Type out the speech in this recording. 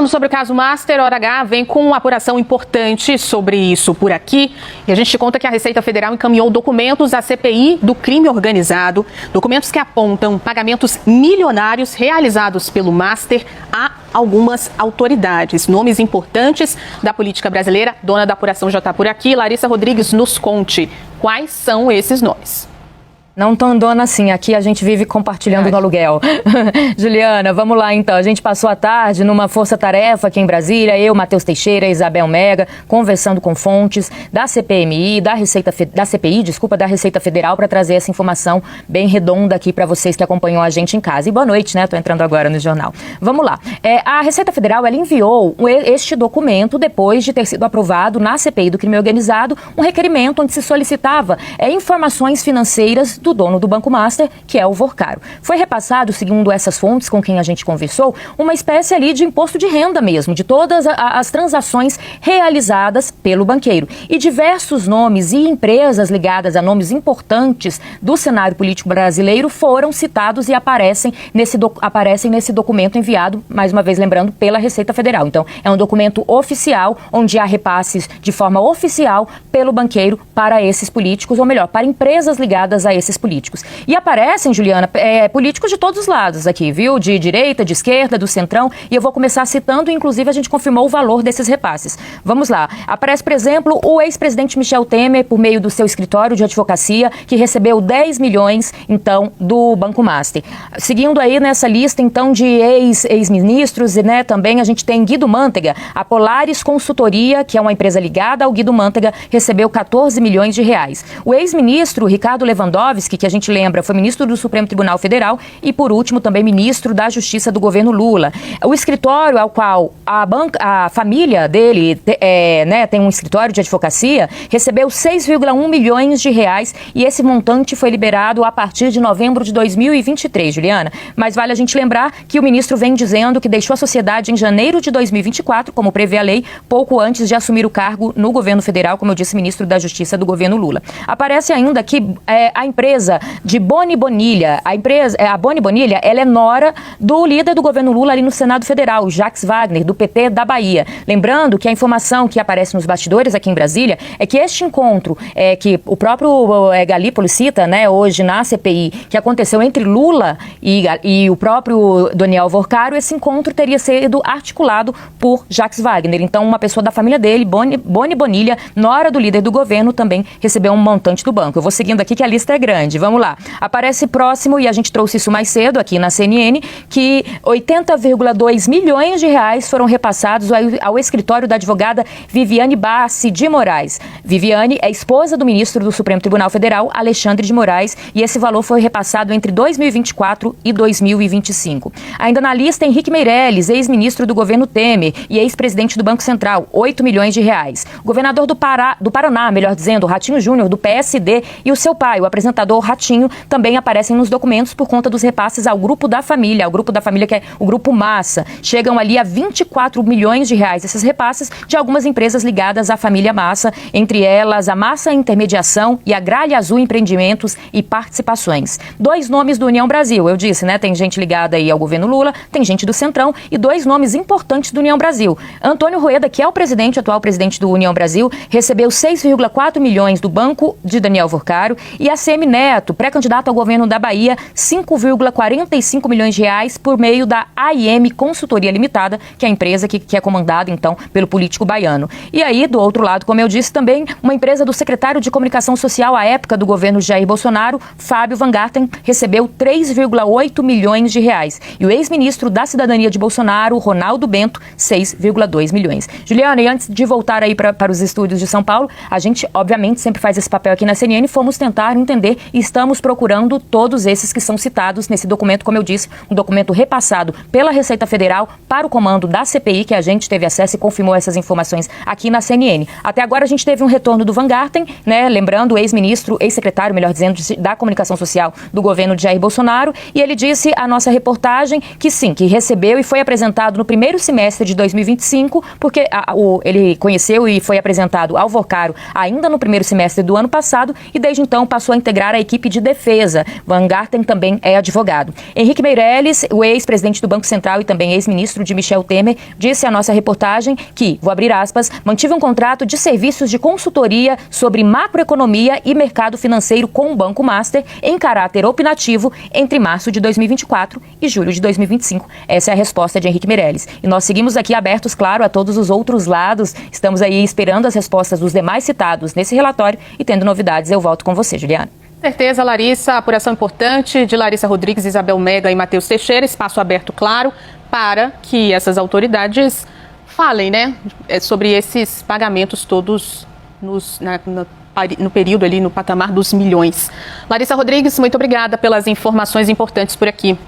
sobre o caso Master, Hora H vem com uma apuração importante sobre isso por aqui. E a gente te conta que a Receita Federal encaminhou documentos à CPI do crime organizado, documentos que apontam pagamentos milionários realizados pelo Master a algumas autoridades. Nomes importantes da política brasileira. Dona da apuração já está por aqui. Larissa Rodrigues, nos conte quais são esses nomes. Não tão dona assim, aqui a gente vive compartilhando no aluguel. Juliana, vamos lá então. A gente passou a tarde numa força-tarefa aqui em Brasília, eu, Matheus Teixeira, Isabel Mega, conversando com fontes da CPMI, da CPI, da Receita Federal, para trazer essa informação bem redonda aqui para vocês que acompanham a gente em casa. E boa noite, né? Tô entrando agora no jornal. Vamos lá. A Receita Federal, ela enviou este documento depois de ter sido aprovado na CPI do crime organizado, um requerimento onde se solicitava informações financeiras do dono do Banco Master, que é o Vorcaro. Foi repassado, segundo essas fontes com quem a gente conversou, uma espécie ali de imposto de renda mesmo, de todas as transações realizadas pelo banqueiro. E diversos nomes e empresas ligadas a nomes importantes do cenário político brasileiro foram citados e aparecem nesse documento enviado, mais uma vez lembrando, pela Receita Federal. Então, é um documento oficial, onde há repasses de forma oficial pelo banqueiro para esses políticos, ou melhor, para empresas ligadas a esses políticos. E aparecem, Juliana, políticos de todos os lados aqui, viu? De direita, de esquerda, do centrão, e eu vou começar citando, inclusive a gente confirmou o valor desses repasses. Vamos lá. Aparece, por exemplo, o ex-presidente Michel Temer, por meio do seu escritório de advocacia, que recebeu 10 milhões, então, do Banco Master. Seguindo aí nessa lista, então, de ex-ministros, né, também a gente tem Guido Mantega, a Polaris Consultoria, que é uma empresa ligada ao Guido Mantega, recebeu 14 milhões de reais. O ex-ministro Ricardo Lewandowski, que a gente lembra, foi ministro do Supremo Tribunal Federal e, por último, também ministro da Justiça do governo Lula. O escritório ao qual a família dele tem um escritório de advocacia, recebeu 6,1 milhões de reais e esse montante foi liberado a partir de novembro de 2023, Juliana. Mas vale a gente lembrar que o ministro vem dizendo que deixou a sociedade em janeiro de 2024, como prevê a lei, pouco antes de assumir o cargo no governo federal, como eu disse, ministro da Justiça do governo Lula. Aparece ainda que a empresa de Boni Bonilha, a Boni Bonilha, ela é nora do líder do governo Lula ali no Senado Federal, Jacques Wagner, do PT da Bahia. Lembrando que a informação que aparece nos bastidores aqui em Brasília é que este encontro, que o próprio Galípolo cita, né, hoje na CPI, que aconteceu entre Lula e o próprio Daniel Vorcaro, esse encontro teria sido articulado por Jacques Wagner. Então, uma pessoa da família dele, Boni Bonilha, nora do líder do governo, também recebeu um montante do banco. Eu vou seguindo aqui que a lista é grande. Vamos lá. Aparece próximo, e a gente trouxe isso mais cedo aqui na CNN, que 80,2 milhões de reais foram repassados ao escritório da advogada Viviane Bassi de Moraes. Viviane é esposa do ministro do Supremo Tribunal Federal, Alexandre de Moraes, e esse valor foi repassado entre 2024 e 2025. Ainda na lista, Henrique Meirelles, ex-ministro do governo Temer e ex-presidente do Banco Central, 8 milhões de reais. O governador do Paraná, melhor dizendo, Ratinho Júnior, do PSD, e o seu pai, o apresentador Ratinho, também aparecem nos documentos por conta dos repasses ao grupo da família que é o Grupo Massa. Chegam ali a 24 milhões de reais esses repasses de algumas empresas ligadas à família Massa, entre elas a Massa Intermediação e a Gralha Azul Empreendimentos e Participações. 2 nomes do União Brasil, eu disse, né? Tem gente ligada aí ao governo Lula, tem gente do Centrão e 2 nomes importantes do União Brasil. Antônio Rueda, que é o atual presidente do União Brasil, recebeu 6,4 milhões do banco de Daniel Vorcaro, e a ACM Neto, pré-candidato ao governo da Bahia, 5,45 milhões de reais por meio da AIM Consultoria Limitada, que é a empresa que é comandada, então, pelo político baiano. E aí, do outro lado, como eu disse, também uma empresa do secretário de Comunicação Social à época do governo Jair Bolsonaro, Fábio Van Garten, recebeu 3,8 milhões de reais. E o ex-ministro da Cidadania de Bolsonaro, Ronaldo Bento, 6,2 milhões. Juliana, e antes de voltar aí para os estúdios de São Paulo, a gente, obviamente, sempre faz esse papel aqui na CNN, fomos tentar entender e estamos procurando todos esses que são citados nesse documento, como eu disse, um documento repassado pela Receita Federal para o comando da CPI, que a gente teve acesso e confirmou essas informações aqui na CNN. Até agora a gente teve um retorno do Van Garten, né, lembrando, ex-ministro, ex-secretário, melhor dizendo, da Comunicação Social do governo de Jair Bolsonaro, e ele disse à nossa reportagem que sim, que recebeu e foi apresentado no primeiro semestre de 2025, porque ele conheceu e foi apresentado ao Vorcaro ainda no primeiro semestre do ano passado, e desde então passou a integrar a equipe de defesa. Van Garten também é advogado. Henrique Meirelles, o ex-presidente do Banco Central e também ex-ministro de Michel Temer, disse à nossa reportagem que, vou abrir aspas, mantive um contrato de serviços de consultoria sobre macroeconomia e mercado financeiro com o Banco Master em caráter opinativo entre março de 2024 e julho de 2025. Essa é a resposta de Henrique Meirelles. E nós seguimos aqui abertos, claro, a todos os outros lados. Estamos aí esperando as respostas dos demais citados nesse relatório e tendo novidades eu volto com você, Juliana. Certeza, Larissa. Apuração importante de Larissa Rodrigues, Isabel Mega e Matheus Teixeira. Espaço aberto, claro, para que essas autoridades falem, né, sobre esses pagamentos todos no período ali, no patamar dos milhões. Larissa Rodrigues, muito obrigada pelas informações importantes por aqui.